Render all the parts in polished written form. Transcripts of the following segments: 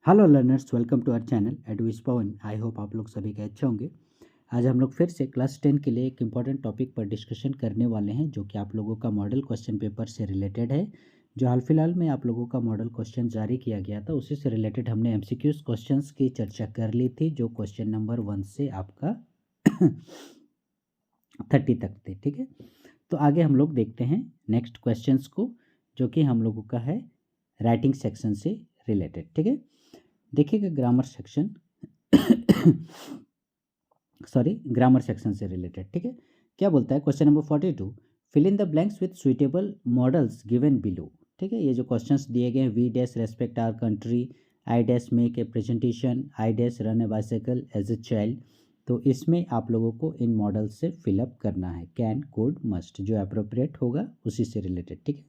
Hello learners, welcome to our channel Advis Pawan. I hope आप लोग सभी के अच्छे होंगे। आज हम लोग फिर से क्लास 10 के लिए एक इम्पॉर्टेंट टॉपिक पर डिस्कशन करने वाले हैं, जो कि आप लोगों का मॉडल क्वेश्चन पेपर से रिलेटेड है। जो हाल फिलहाल में आप लोगों का मॉडल क्वेश्चन जारी किया गया था, उसी से रिलेटेड हमने एमसीक्यूज क्वेश्चंस की चर्चा कर ली थी, जो क्वेश्चन नंबर 1 से आपका 30 तक थे। ठीक है, तो आगे हम लोग देखते हैं नेक्स्ट क्वेश्चंस को, जो कि हम लोगों का है राइटिंग सेक्शन से रिलेटेड। ठीक है, देखिएगा ग्रामर सेक्शन ग्रामर सेक्शन से रिलेटेड। ठीक है, क्या बोलता है question number 42, fill in the blanks with suitable modals given below. ठीक है, ये जो क्वेश्चंस दिए गए हैं, we dash respect our country, I dash make a presentation, I dash run a bicycle as a child. तो इसमें आप लोगों को इन मॉडल से फिलअप करना है, कैन कुड मस्ट, जो अप्रोप्रिएट होगा उसी से रिलेटेड। ठीक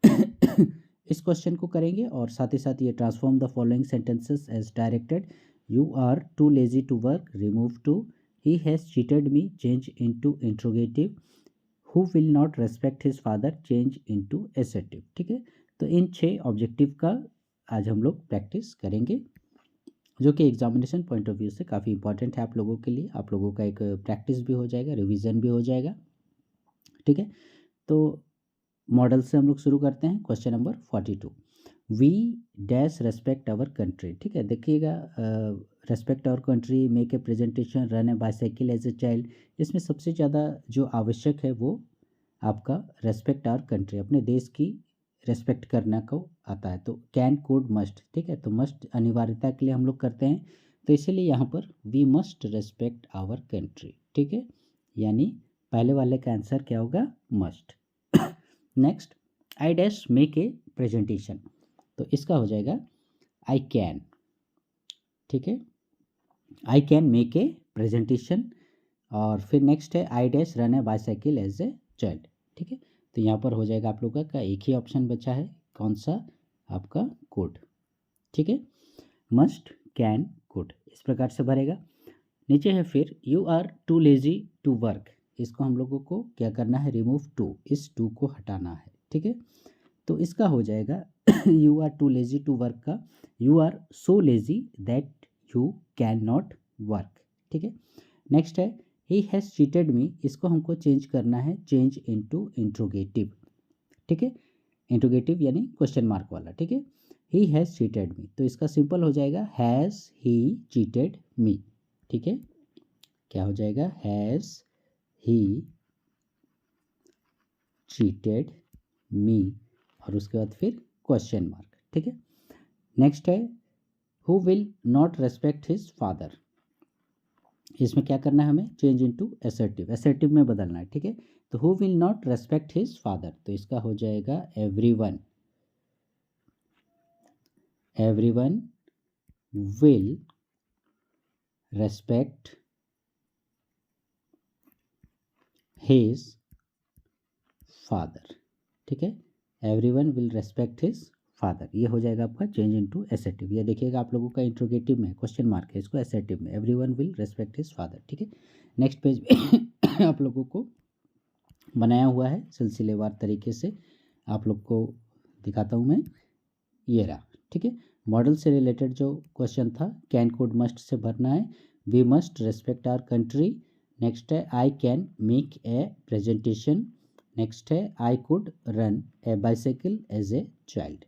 है इस क्वेश्चन को करेंगे और साथ ही साथ ये transform the following sentences as directed. You are too lazy to work, remove too, he has cheated me, change into interrogative, who will not respect his father, change into assertive. ठीक है, तो इन 6 ऑब्जेक्टिव का आज हम लोग practice करेंगे, जो कि एग्जामिनेशन पॉइंट ऑफ व्यू से काफ़ी इंपॉर्टेंट है आप लोगों के लिए। आप लोगों का एक प्रैक्टिस भी हो जाएगा, रिविज़न भी हो जाएगा। ठीक है, तो मॉडल से हम लोग शुरू करते हैं। Question number 42, we dash respect our country. ठीक है, देखिएगा, respect our country, make a presentation, run a bicycle as a child. इसमें सबसे ज़्यादा जो आवश्यक है वो आपका रेस्पेक्ट आवर कंट्री, अपने देश की रेस्पेक्ट करना को आता है। तो कैन कुड मस्ट, ठीक है, तो मस्ट अनिवार्यता के लिए हम लोग करते हैं, तो इसीलिए यहाँ पर we must respect our country. ठीक है, यानी पहले वाले का आंसर क्या होगा, must. Next, I dash make a presentation, तो इसका हो जाएगा आई कैन। ठीक है, I can make a presentation. और फिर नेक्स्ट है I dash run a bicycle as a child. ठीक है, तो यहाँ पर हो जाएगा आप लोगों का एक ही ऑप्शन बचा है, कौन सा, आपका कुड। ठीक है, मस्ट, कैन, कुड, इस प्रकार से भरेगा। नीचे है फिर you are too lazy to work, इसको हम लोगों को क्या करना है, रिमूव टू, इस टू को हटाना है। ठीक है, तो इसका हो जाएगा you are too lazy to work का you are so lazy that you can not work. ठीक है, नेक्स्ट है ही हैज़ चीटेड मी, इसको हमको चेंज करना है, चेंज इनटू इंट्रोगेटिव। ठीक है, इंट्रोगेटिव यानी क्वेश्चन मार्क वाला। ठीक है, ही हैज़ चीटेड मी, तो इसका सिंपल हो जाएगा हैज़ ही चीटेड मी। ठीक है, क्या हो जाएगा, हैज़ ही चीटेड मी, और उसके बाद फिर क्वेश्चन मार्क। ठीक है, नेक्स्ट है who will not respect his father, इसमें क्या करना है हमें, चेंज इनटू एसर्टिव, एसर्टिव में बदलना है। ठीक है, तो who will not respect his father, तो इसका हो जाएगा everyone, everyone will respect his father. ठीक है, everyone will respect his father, ये हो जाएगा आपका चेंज इनटू एसेटिव। ये देखिएगा आप लोगों का इंट्रोगेटिव में क्वेश्चन मार्क है, इसको एसेटिव में everyone will respect his father. ठीक है, नेक्स्ट पेज पे आप लोगों को बनाया हुआ है सिलसिलेवार तरीके से, आप लोग को दिखाता हूँ मैं, ये रहा। ठीक है, मॉडल से रिलेटेड जो क्वेश्चन था, कैन कुड मस्ट से भरना है, we must respect our country, next है I can make a presentation, next है I could run a bicycle as a child.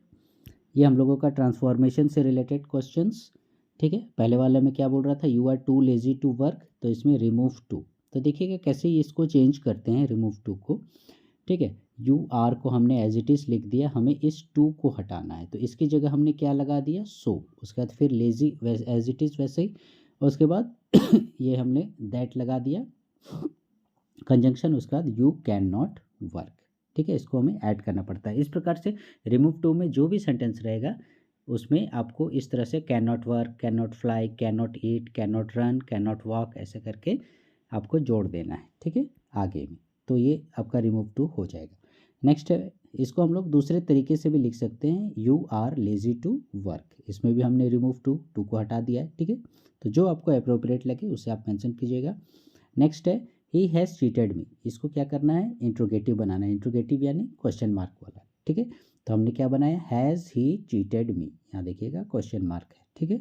ये हम लोगों का ट्रांसफॉर्मेशन से रिलेटेड क्वेश्चंस। ठीक है, पहले वाले में क्या बोल रहा था, you are too lazy to work, तो इसमें रिमूव टू, तो देखिएगा कैसे इसको चेंज करते हैं, रिमूव टू को। ठीक है, यू आर को हमने एज इट इज़ लिख दिया, हमें इस टू को हटाना है, तो इसकी जगह हमने क्या लगा दिया, सो, उसके बाद फिर लेजी एज इट इज़ वैसे ही, और उसके बाद ये हमने दैट लगा दिया कंजंक्शन, उसके बाद यू कैन नॉट वर्क। ठीक है, इसको हमें ऐड करना पड़ता है। इस प्रकार से रिमूव टू में जो भी सेंटेंस रहेगा उसमें आपको इस तरह से can not work, can not fly, can not eat, can not run, can not walk, ऐसे करके आपको जोड़ देना है। ठीक है, आगे में, तो ये आपका रिमूव टू हो जाएगा। नेक्स्ट है, इसको हम लोग दूसरे तरीके से भी लिख सकते हैं, you are lazy to work, इसमें भी हमने रिमूव टू, टू को हटा दिया है। ठीक है, तो जो आपको अप्रोप्रिएट लगे उसे आप मेंशन कीजिएगा। नेक्स्ट है ही हैज़ चीटेड मी, इसको क्या करना है, इंट्रोगेटिव बनाना है, इंट्रोगेटिव यानी क्वेश्चन मार्क वाला। ठीक है, तो हमने क्या बनाया, हैज़ ही चीटेड मी, यहाँ देखिएगा क्वेश्चन मार्क है, ठीक है।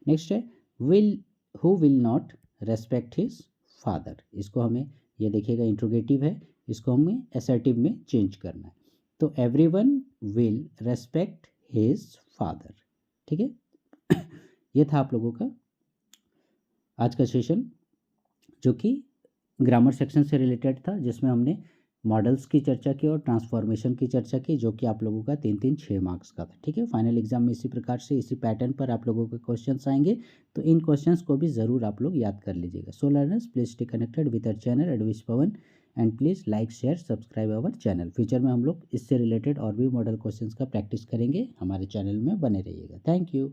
नेक्स्ट है will, who will not respect his father, इसको हमें, ये देखिएगा इंट्रोगेटिव है, इसको हमें असर्टिव में चेंज करना है। तो everyone will respect his father, ठीक है। ये था आप लोगों का आज का सेशन, जो कि ग्रामर सेक्शन से रिलेटेड था, जिसमें हमने मॉडल्स की चर्चा की और ट्रांसफॉर्मेशन की चर्चा की, जो कि आप लोगों का 3-3 6 मार्क्स का था, ठीक है। फाइनल एग्जाम में इसी प्रकार से, इसी पैटर्न पर आप लोगों के क्वेश्चंस आएंगे, तो इन क्वेश्चंस को भी ज़रूर आप लोग याद कर लीजिएगा। So learners, please stay connected with our channel Advish Pawan, and please like share subscribe our channel. Future में हम लोग इससे रिलेटेड और भी मॉडल क्वेश्चंस का प्रैक्टिस करेंगे, हमारे चैनल में बने रहिएगा। Thank you.